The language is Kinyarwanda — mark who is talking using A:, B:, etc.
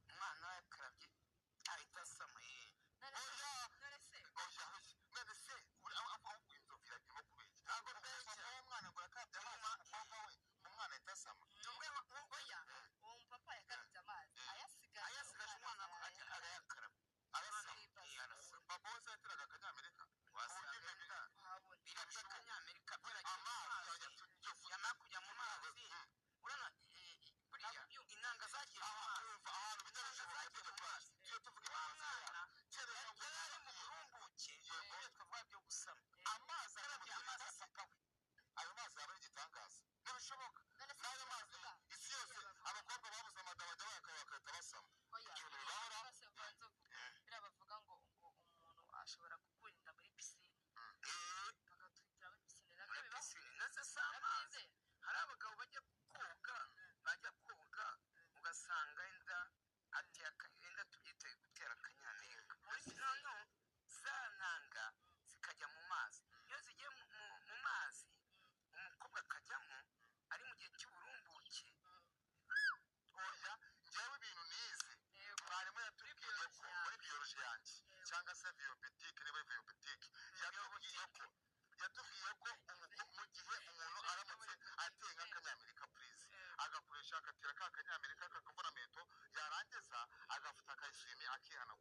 A: umwana yakarabye ahita asama none se aho inzovira irimo kubeshya ntabwo mbeshya umwana ngo yakabye amazi papa we umwana ahita asama oya uwo papa yakarabye amazi ayasigaje umwana arayakaraba arasama papa wese yateraga akanyamerika wasanga birabya akanyamerika amazi yamara kujya mu mazi urabona buriya intanga zagiye mu mazi ahantu bitarashoboka zagiye mu mazi iyo tuvuga mwana yari ari mu burumbuke ibyo twavuga byo gusama amazi arabye amazi apapa we ayo mazi yaba ari igitangaza ntibishoboka n'ayo mazi isi yose abakobwa babuze amada bajya bayakaba bagahita basama ibintu bibahora birabavuga ngo umuntu ashobora kukurinda muri pisine bagatwikira muri pisine nabyo bibaho ndetse si amazi hari abagabo bajya koga ugasanga inda tubyite gutera akanyamerika noneho za ntanga zikajya mu mazi iyo zigiye mu mazi umukobwa akajyamo ari mu gihe cy'uburumbuke oya njyewe ibintu nize mwarimu yatubwiye ko muri biyoloji yanjye cyangwa se biyopetike niba ari biyopetike yatubwiye ko mu gihe umuntu aramutse ateye nk'akanyamerika purize agakoresha agatera ka kanyamerika kakavunamentu yarangiza agafata akayishimi akihana